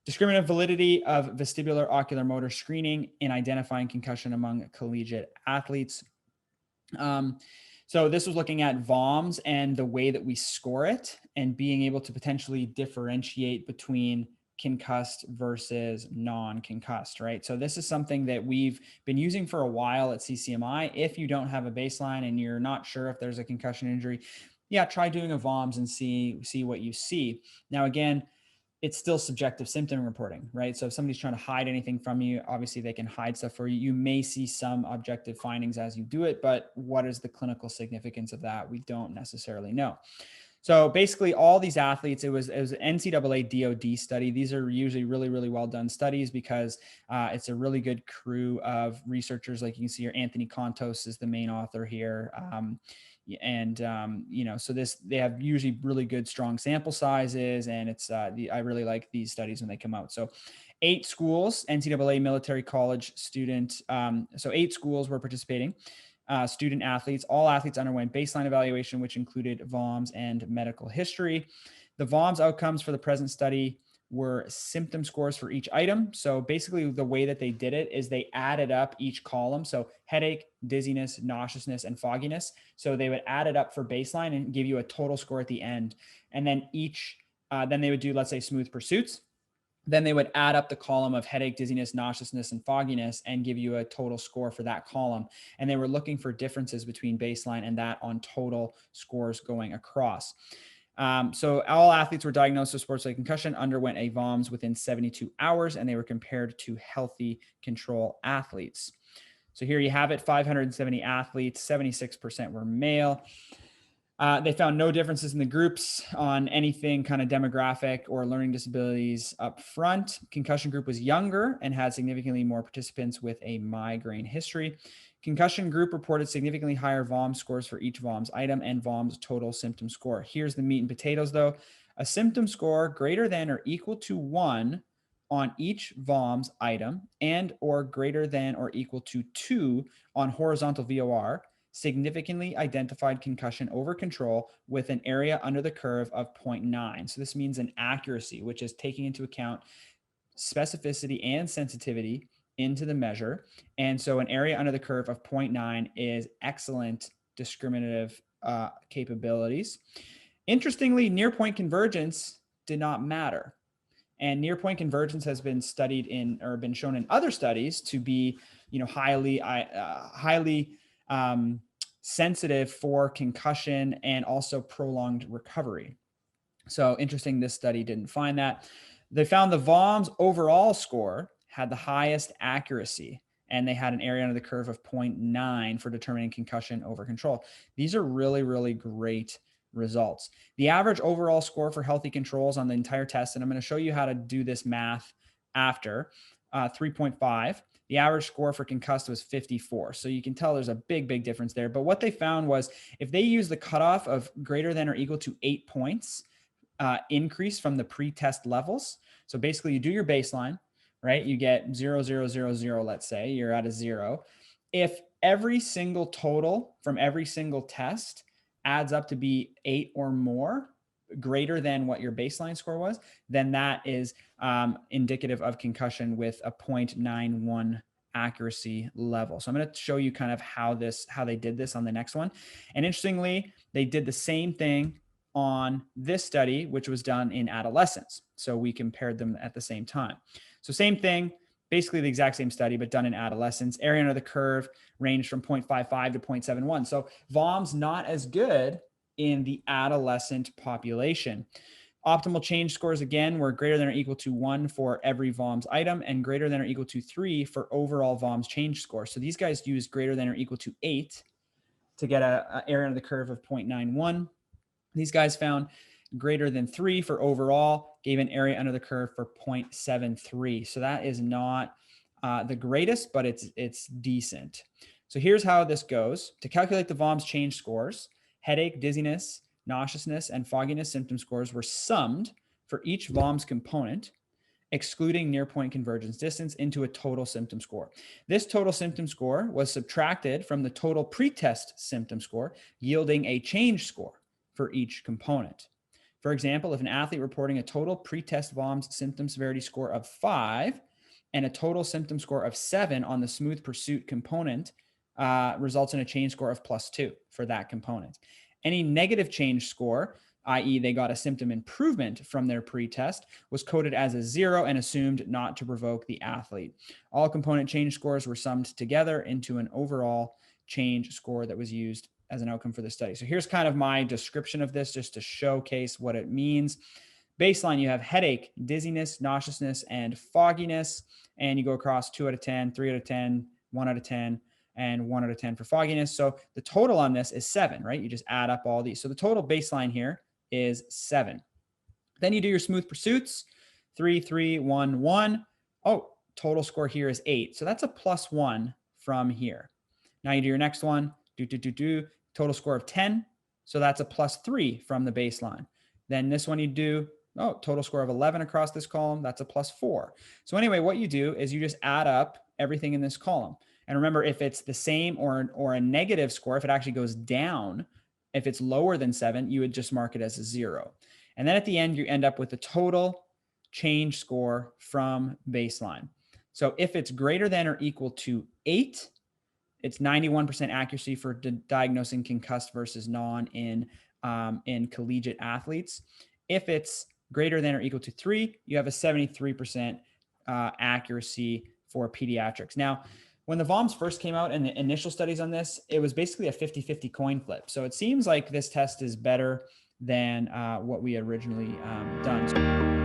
Discriminative validity of vestibular ocular motor screening in identifying concussion among collegiate athletes. So this was looking at VOMs and the way that we score it and being able to potentially differentiate between concussed versus non-concussed, right? So this is something that we've been using for a while at CCMI. If you don't have a baseline and you're not sure if there's a concussion injury, yeah, try doing a VOMs and see what you see. Now, again, it's still subjective symptom reporting, right? So if somebody's trying to hide anything from you, obviously they can hide stuff for you. You may see some objective findings as you do it, but what is the clinical significance of that? We don't necessarily know. So basically all these athletes, it was an NCAA DOD study. These are usually really, really well done studies because it's a really good crew of researchers. Like you can see here, Anthony Kontos is the main author here. So they have usually really good, strong sample sizes. And I really like these studies when they come out. So 8 schools, NCAA military college student. So 8 schools were participating. Student athletes, all athletes underwent baseline evaluation, which included VOMs and medical history. The VOMs outcomes for the present study were symptom scores for each item. So basically the way that they did it is they added up each column. So headache, dizziness, nauseousness, and fogginess. So they would add it up for baseline and give you a total score at the end. And then then they would do, let's say, smooth pursuits. Then they would add up the column of headache, dizziness, nauseousness, and fogginess and give you a total score for that column. And they were looking for differences between baseline and that on total scores going across. So all athletes were diagnosed with sports-related concussion, underwent a VOMS within 72 hours, and they were compared to healthy control athletes. So here you have it, 570 athletes, 76% were male. They found no differences in the groups on anything kind of demographic or learning disabilities up front. Concussion group was younger and had significantly more participants with a migraine history. Concussion group reported significantly higher VOMS scores for each VOMS item and VOMS total symptom score. Here's the meat and potatoes though. A symptom score greater than or equal to 1 on each VOMS item and or greater than or equal to 2 on horizontal VOR significantly identified concussion over control with an area under the curve of 0.9. So this means an accuracy, which is taking into account specificity and sensitivity into the measure. And so an area under the curve of 0.9 is excellent discriminative capabilities. Interestingly, near point convergence did not matter. And near point convergence has been studied or been shown in other studies to be, highly sensitive for concussion and also prolonged recovery. So interesting, this study didn't find that. They found the VOMS overall score had the highest accuracy, and they had an area under the curve of 0.9 for determining concussion over control. These are really, really great results. The average overall score for healthy controls on the entire test, and I'm going to show you how to do this math after, 3.5. The average score for concussed was 54. So you can tell there's a big, big difference there. But what they found was if they use the cutoff of greater than or equal to 8 points increase from the pre-test levels. So basically you do your baseline, right? You get 0, 0, 0, 0, let's say you're at a 0. If every single total from every single test adds up to be 8 or more, greater than what your baseline score was, then that is indicative of concussion with a 0.91 accuracy level. So I'm going to show you kind of how they did this on the next one. And interestingly, they did the same thing on this study, which was done in adolescents. So we compared them at the same time. So same thing, basically the exact same study, but done in adolescents. Area under the curve ranged from 0.55 to 0.71. So VOMS not as good in the adolescent population. Optimal change scores, again, were greater than or equal to 1 for every VOMS item and greater than or equal to 3 for overall VOMS change score. So these guys used greater than or equal to 8 to get an area under the curve of 0.91. These guys found greater than 3 for overall, gave an area under the curve for 0.73. So that is not the greatest, but it's decent. So here's how this goes. To calculate the VOMS change scores, headache, dizziness, nauseousness, and fogginess symptom scores were summed for each VOMS component, excluding near point convergence distance, into a total symptom score. This total symptom score was subtracted from the total pretest symptom score, yielding a change score for each component. For example, if an athlete reporting a total pre-test VOMS symptom severity score of 5 and a total symptom score of 7 on the smooth pursuit component results in a change score of +2 for that component. Any negative change score, i.e. they got a symptom improvement from their pre-test, was coded as a 0 and assumed not to provoke the athlete. All component change scores were summed together into an overall change score that was used as an outcome for the study. So here's kind of my description of this just to showcase what it means. Baseline, you have headache, dizziness, nauseousness, and fogginess. And you go across 2 out of 10, 3 out of 10, 1 out of 10, and 1 out of 10 for fogginess. So the total on this is 7, right? You just add up all these. So the total baseline here is 7. Then you do your smooth pursuits, 3, 3, 1, 1. Oh, total score here is 8. So that's a +1 from here. Now you do your next one, total score of 10. So that's a +3 from the baseline. Then this one you do, total score of 11 across this column. That's a +4. So anyway, what you do is you just add up everything in this column. And remember, if it's the same or a negative score, if it actually goes down, if it's lower than 7, you would just mark it as a 0. And then at the end, you end up with the total change score from baseline. So if it's greater than or equal to 8, it's 91% accuracy for diagnosing concussed versus non in collegiate athletes. If it's greater than or equal to 3, you have a 73% accuracy for pediatrics. Now, when the VOMS first came out and the initial studies on this, it was basically a 50-50 coin flip. So it seems like this test is better than what we had originally done.